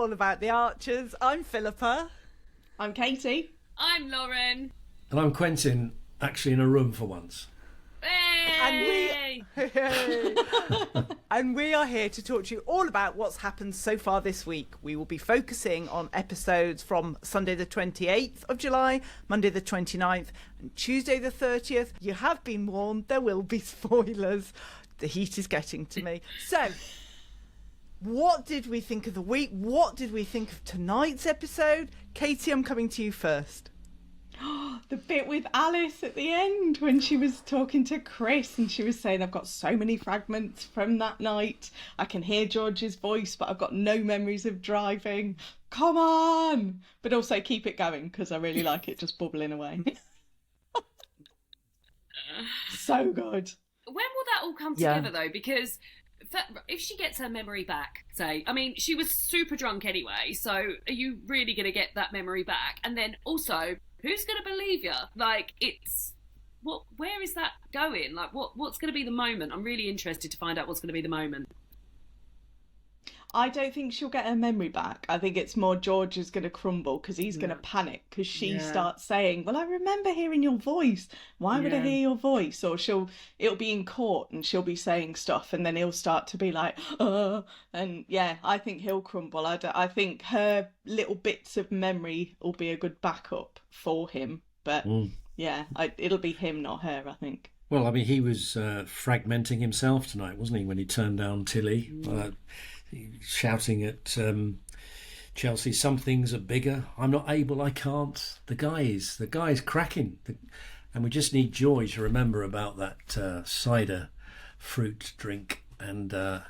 all about the Archers. I'm Philippa. I'm Katie. I'm Lauren. And I'm Quentin, actually in a room for once. Hey! And we are here to talk to you all about what's happened so far this week. We will be focusing on episodes from Sunday the 28th of July, Monday the 29th, and Tuesday the 30th. You have been warned, there will be spoilers. The heat is getting to me. So, what did we think of the week? What did we think of tonight's episode? Katie, I'm coming to you first. The bit with Alice at the end when she was talking to Chris and she was saying, I've got so many fragments from that night. I can hear George's voice, but I've got no memories of driving. Come on! But also keep it going because I really like it just bubbling away. So good. When will that all come together, though? Because if she gets her memory back, say, I mean, she was super drunk anyway, so are you really going to get that memory back? And then also, who's going to believe you? Like, where is that going? Like, what's going to be the moment? I'm really interested to find out what's going to be the moment. I don't think she'll get her memory back. I think it's more George is going to crumble because he's going to panic because she starts saying, well, I remember hearing your voice. Why would I hear your voice? Or it'll be in court and she'll be saying stuff and then he'll start to be like, and I think he'll crumble. I think her little bits of memory will be a good backup for him. But it'll be him, not her, I think. Well, I mean, he was fragmenting himself tonight, wasn't he, when he turned down Tilly? Shouting at Chelsea, some things are bigger. I'm not able, I can't. The guy's cracking. And we just need Joy to remember about that cider fruit drink. And I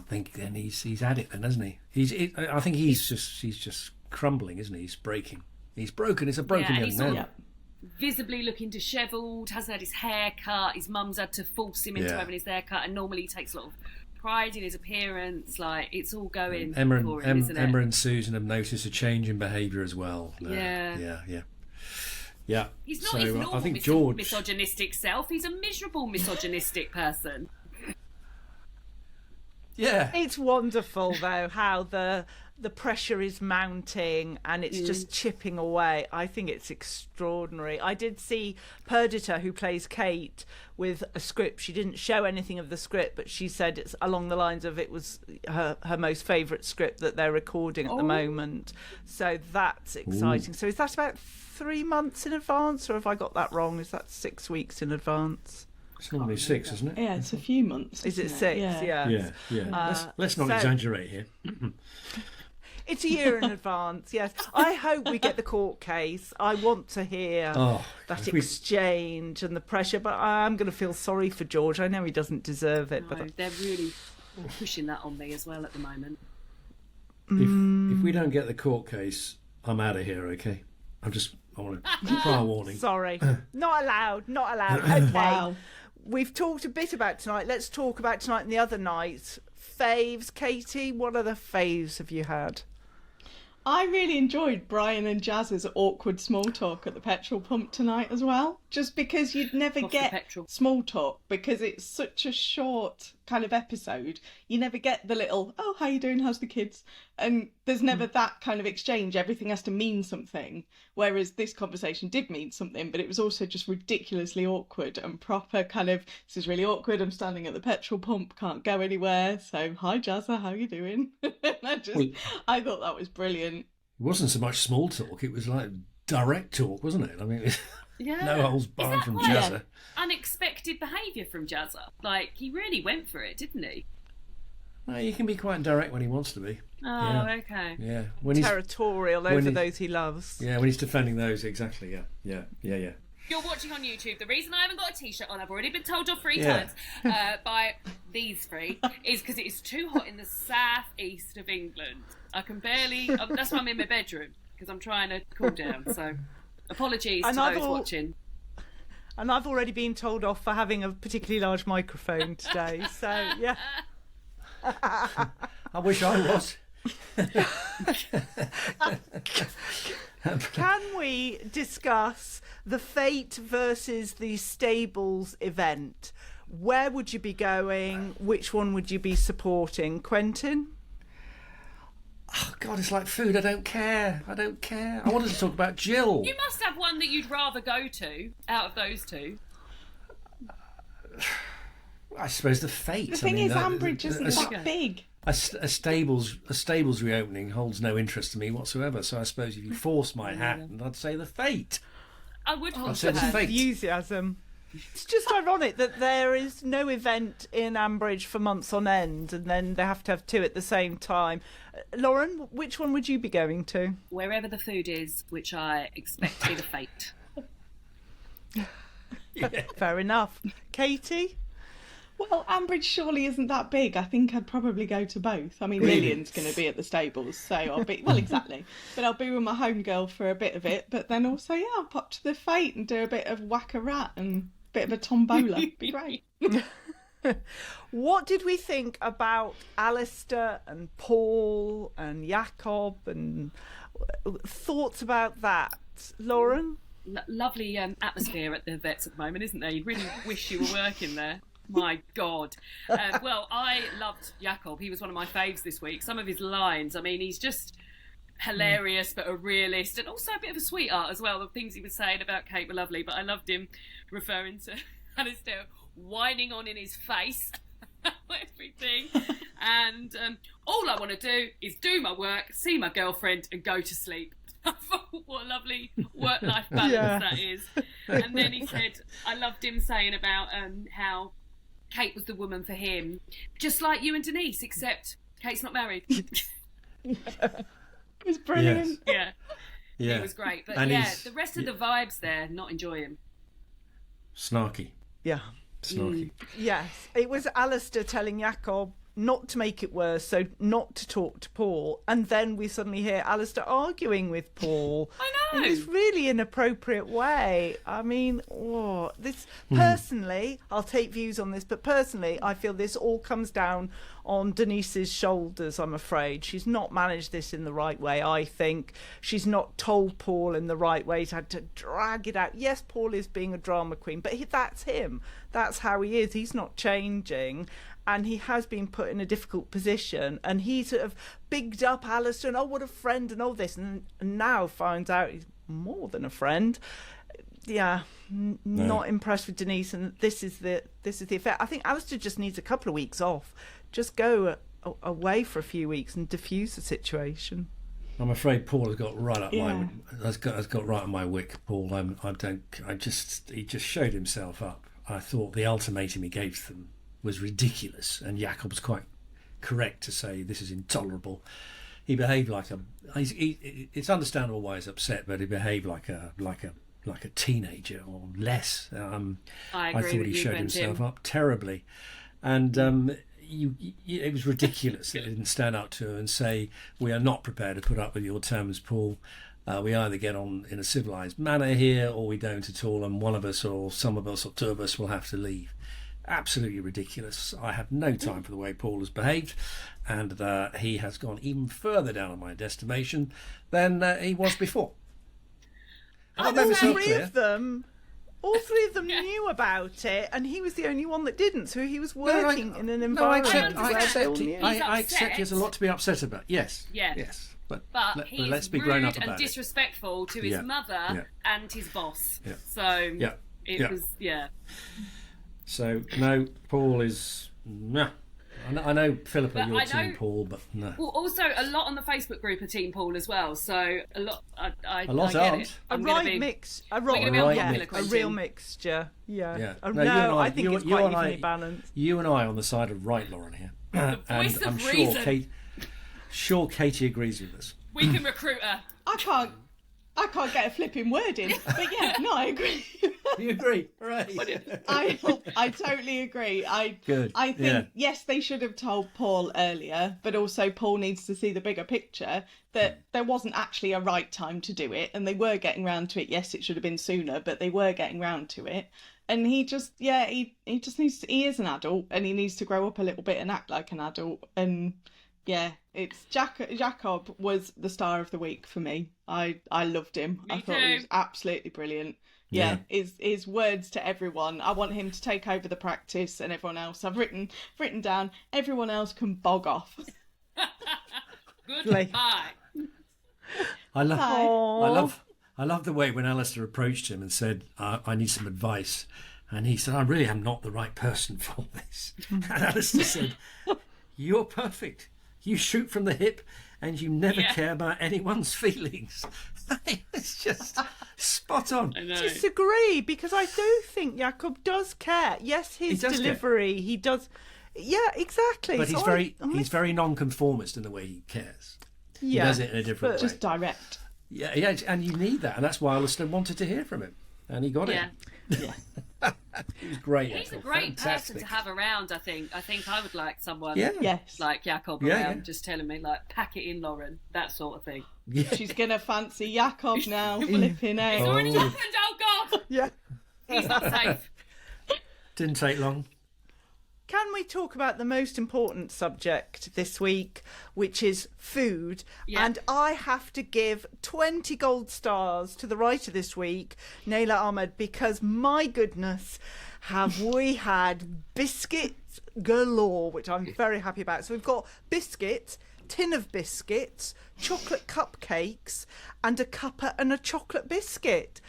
think then he's had it then, hasn't he? I think he's just crumbling, isn't he? He's breaking. He's broken. It's a broken young man. Visibly looking dishevelled, hasn't had his hair cut. His mum's had to force him into having his hair cut, and normally he takes a lot of pride in his appearance. Like, it's all going for him, isn't it? Emma and Susan have noticed a change in behaviour as well. Yeah. He's not his normal I think George... misogynistic self. He's a miserable misogynistic person. Yeah. It's wonderful, though, how the pressure is mounting and it's just chipping away. I think it's extraordinary. I did see Perdita, who plays Kate, with a script. She didn't show anything of the script, but she said it's along the lines of it was her most favourite script that they're recording at the moment. So that's exciting. So is that about 3 months in advance, or have I got that wrong? Is that 6 weeks in advance? It's normally 6, isn't it? Yeah, it's a few months. Is it 6? Yeah. Let's not exaggerate here. It's a year in advance, yes. I hope we get the court case. I want to hear that exchange and the pressure, but I'm going to feel sorry for George. I know he doesn't deserve it. No, but they're really pushing that on me as well at the moment. If we don't get the court case, I'm out of here, okay? I want to prior warning. Sorry. Not allowed. Okay. Wow. We've talked a bit about tonight. Let's talk about tonight and the other nights. Faves, Katie, what other faves have you had? I really enjoyed Brian and Jazz's awkward small talk at the petrol pump tonight as well. Just because you'd never get small talk because it's such a short kind of episode. You never get the little, oh, how you doing? How's the kids? And there's never that kind of exchange. Everything has to mean something. Whereas this conversation did mean something, but it was also just ridiculously awkward and proper kind of, this is really awkward. I'm standing at the petrol pump, can't go anywhere. So, hi, Jazza, how you doing? I thought that was brilliant. It wasn't so much small talk, it was like direct talk, wasn't it? I mean, no holds barred from Jazza. Unexpected behaviour from Jazza. Like, he really went for it, didn't he? Well, he can be quite direct when he wants to be. Oh, okay. Yeah. Territorial over those he loves. Yeah, when he's defending those, exactly, yeah. You're watching on YouTube. The reason I haven't got a t-shirt on, I've already been told off 3 times by these 3, is because it is too hot in the southeast of England. I can barely... that's why I'm in my bedroom, because I'm trying to cool down. So, apologies to those watching. And I've already been told off for having a particularly large microphone today. So, yeah. I wish I was. Can we discuss the Fate versus the Stables event? Where would you be going? Which one would you be supporting? Quentin? Oh, God, it's like food. I don't care. I wanted to talk about Jill. You must have one that you'd rather go to out of those two. I suppose the fate. The thing is, Ambridge isn't that big. A stable's reopening holds no interest to me whatsoever. So I suppose if you force my hand, I'd say the fate. I would say the fate. Enthusiasm. It's just ironic that there is no event in Ambridge for months on end, and then they have to have two at the same time. Lauren, which one would you be going to? Wherever the food is, which I expect to be the fate. Yeah. Fair enough. Katie? Well, Ambridge surely isn't that big. I think I'd probably go to both. I mean, Lillian's going to be at the stables, so I'll be... Well, exactly. But I'll be with my home girl for a bit of it. But then also, I'll pop to the fete and do a bit of whack-a-rat and a bit of a tombola. Be great. What did we think about Alistair and Paul and Jacob, and thoughts about that? Lauren? Lovely atmosphere at the vets at the moment, isn't there? You'd really wish you were working there. My God. Well, I loved Jacob. He was one of my faves this week. Some of his lines, I mean, he's just hilarious, but a realist, and also a bit of a sweetheart as well. The things he was saying about Kate were lovely, but I loved him referring to Alistair whining on in his face. Everything. And all I want to do is do my work, see my girlfriend, and go to sleep. I thought, what a lovely work-life balance that is. And then he said, I loved him saying about how Kate was the woman for him, just like you and Denise, except Kate's not married. It was brilliant. Yes. Yeah. It was great. But and the rest of the vibes there, not enjoying. Snarky. Yeah. Snarky. Yes. It was Alistair telling Jacob not to make it worse, so not to talk to Paul, and then we suddenly hear Alistair arguing with Paul. I know. In this really inappropriate way. I mean, personally, I'll take views on this, but personally, I feel this all comes down on Denise's shoulders, I'm afraid. She's not managed this in the right way, I think. She's not told Paul in the right way. She's had to drag it out. Yes, Paul is being a drama queen, but that's him. That's how he is. He's not changing. And he has been put in a difficult position, and he sort of bigged up Alistair and, oh, what a friend, and all this, and now finds out he's more than a friend. Yeah, not impressed with Denise, and this is the effect. I think Alistair just needs a couple of weeks off. Just go away for a few weeks and diffuse the situation. I'm afraid Paul has got right up right on my wick. Paul, he just showed himself up. I thought the ultimatum he gave them was ridiculous, and Jacob's quite correct to say this is intolerable. He behaved like it's understandable why he's upset, but he behaved like a teenager or less. I thought he showed himself up terribly, and it was ridiculous that he didn't stand up to her and say, we are not prepared to put up with your terms, Paul. We either get on in a civilised manner here, or we don't at all, and one of us or some of us or two of us will have to leave. Absolutely ridiculous. I have no time for the way Paul has behaved, and he has gone even further down on my estimation than he was before. All three of them knew about it, and he was the only one that didn't. So he was working in an environment. I accept he has a lot to be upset about. Yes. But let's be grown up about it. And disrespectful to his mother and his boss. Yeah. So it was. So no, Paul is nah. I know Philippa, you're Team Paul, but no. Well, also a lot on the Facebook group are Team Paul as well. So a lot. I lot I get aren't. It. A real mixture. Yeah. No, I think it's quite evenly balanced. You and I on the side of right, Lauren here, and I'm sure Katie agrees with us. We can recruit her. I can't get a flipping word in, but I agree. You agree? Right. I totally agree. I think, yes, they should have told Paul earlier, but also Paul needs to see the bigger picture, that there wasn't actually a right time to do it, and they were getting round to it. Yes, it should have been sooner, but they were getting round to it. And he just needs to, he is an adult, and he needs to grow up a little bit and act like an adult. And it's Jacob was the star of the week for me. I loved him. I thought he was absolutely brilliant. His words to everyone. I want him to take over the practice, and everyone else. I've written down. Everyone else can bog off. Goodbye. I love the way when Alistair approached him and said, I need some advice. And he said, I really am not the right person for this. And Alistair said, you're perfect. You shoot from the hip and you never care about anyone's feelings. It's just spot on. I disagree, because I do think Jakob does care. Yes, his delivery, he does. Yeah, exactly. But he's very non-conformist in the way he cares. Yeah, he does it in a different way. Just direct. Yeah, and you need that, and that's why Alistair wanted to hear from him, and he got it. Yeah. He was great. He's a great person to have around. I think I would like someone like Jakob around, just telling me like, pack it in, Lauren, that sort of thing. Yeah. She's gonna fancy Jakob now. Flipping out. It's already happened. Oh God. Yeah. He's not safe. Didn't take long. Can we talk about the most important subject this week, which is food? Yeah. And I have to give 20 gold stars to the writer this week, Naila Ahmed, because my goodness, have we had biscuits galore, which I'm very happy about. So we've got biscuits, tin of biscuits, chocolate cupcakes, and a cuppa and a chocolate biscuit.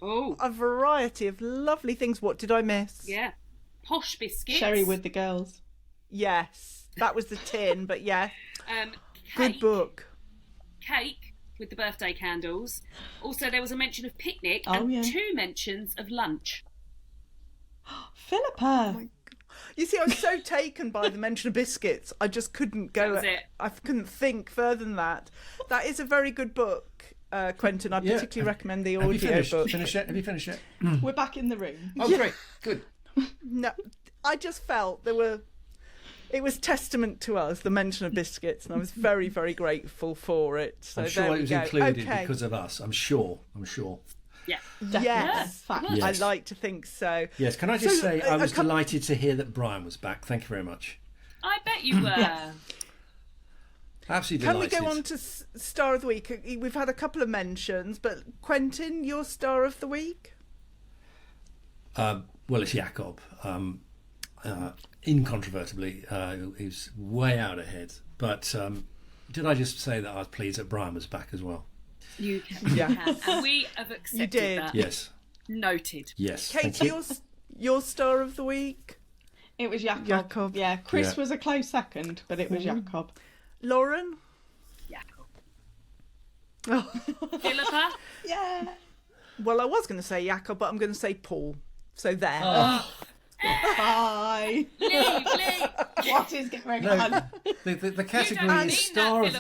A variety of lovely things. What did I miss? Yeah. Posh biscuits. Sherry with the girls. Yes, that was the tin, but yeah. Cake, good book. Cake with the birthday candles. Also, there was a mention of picnic and 2 mentions of lunch. Philippa. Oh, you see, I was so taken by the mention of biscuits, I just couldn't go. That was it. I couldn't think further than that. That is a very good book, Quentin. I particularly recommend the audio book. Have you finished it? We're back in the room. Oh, great. Good. No, I just felt it was testament to us, the mention of biscuits, and I was very, very grateful for it. So I'm sure it was included because of us. I'm sure. Yeah. Yes. I like to think so. Yes. Can I just say I was delighted to hear that Brian was back. Thank you very much. I bet you were. Absolutely Can delighted. we go on to Star of the Week? We've had a couple of mentions, but Quentin, your Star of the Week? Well, it's Jakob. Incontrovertibly, he's way out ahead. But did I just say that I was pleased that Brian was back as well? You can. And we have accepted that. Yes. Noted. Yes. Katie, your Star of the Week? It was Jakob. Yeah, Chris was a close second, but it was Jakob. Lauren? Jakob. Philippa? Yeah. Well, I was going to say Jakob, but I'm going to say Paul. So there. Bye. Leave. What is going on? The category is Star of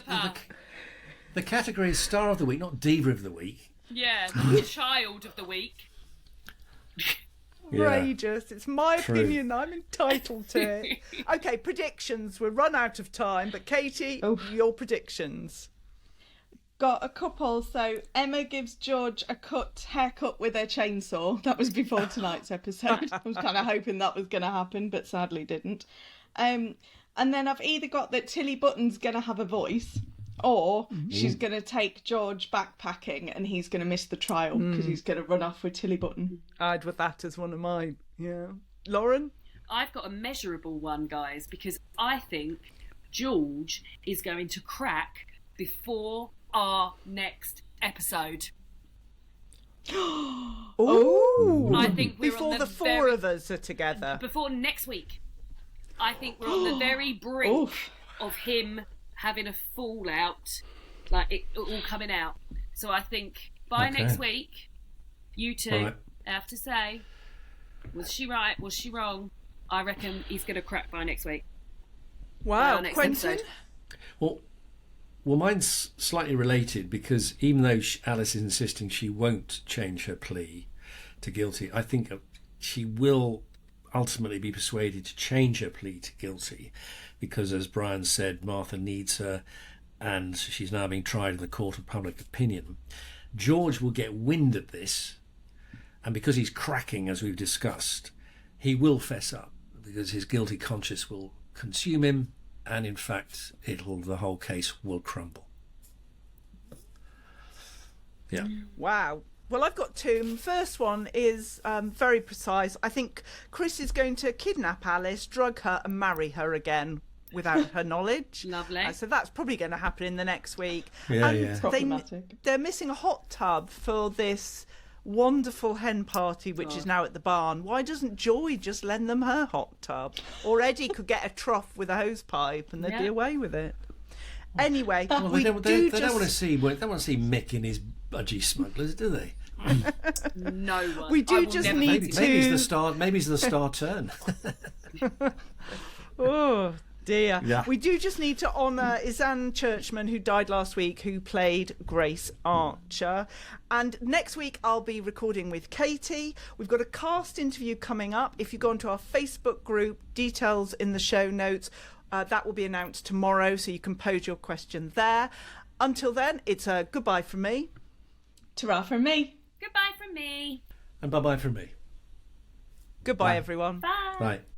the category is Star of the Week, not Diva of the Week. Yeah, Child of the Week. Outrageous. It's my opinion. I'm entitled to it. Okay, predictions. We've run out of time, but Katie, your predictions. Got a couple. So Emma gives George a haircut with her chainsaw. That was before tonight's episode. I was kind of hoping that was going to happen, but sadly didn't. And then I've either got that Tilly Button's going to have a voice, or she's going to take George backpacking and he's going to miss the trial because he's going to run off with Tilly Button. I'd with that as one of mine. Yeah. Lauren? I've got a measurable one, guys, because I think George is going to crack before our next episode. Oh! I think we're before on the four of us are together. Before next week. I think we're on the very brink of him having a fallout, like it all coming out. So I think by next week, you two have to say, was she right? Was she wrong? I reckon he's going to crack by next week. Wow, Quentin? Well, mine's slightly related because even though Alice is insisting she won't change her plea to guilty, I think she will ultimately be persuaded to change her plea to guilty because, as Brian said, Martha needs her and she's now being tried in the court of public opinion. George will get wind of this, and because he's cracking, as we've discussed, he will fess up because his guilty conscience will consume him. And in fact, the whole case will crumble. Yeah. Wow. Well, I've got two. The first one is very precise. I think Chris is going to kidnap Alice, drug her, and marry her again. without her knowledge. Lovely. So that's probably going to happen in the next week. Yeah, and yeah. Problematic. they're missing a hot tub for this wonderful hen party, which is now at the barn. Why doesn't Joy just lend them her hot tub? Or Eddie could get a trough with a hose pipe and they'd be away with it. Anyway, Well, they don't want to see Mick in his budgie smugglers, do they? No one. We do just need to. Maybe it's the star turn. Oh dear. Yeah. We do just need to honour Izanne Churchman, who died last week, who played Grace Archer. And next week I'll be recording with Katie. We've got a cast interview coming up. If you go onto our Facebook group, details in the show notes, that will be announced tomorrow, so you can pose your question there. Until then, it's a goodbye from me. Ta-ra from me. Goodbye from me. And bye-bye from me. Goodbye, Bye. everyone. Bye. Bye.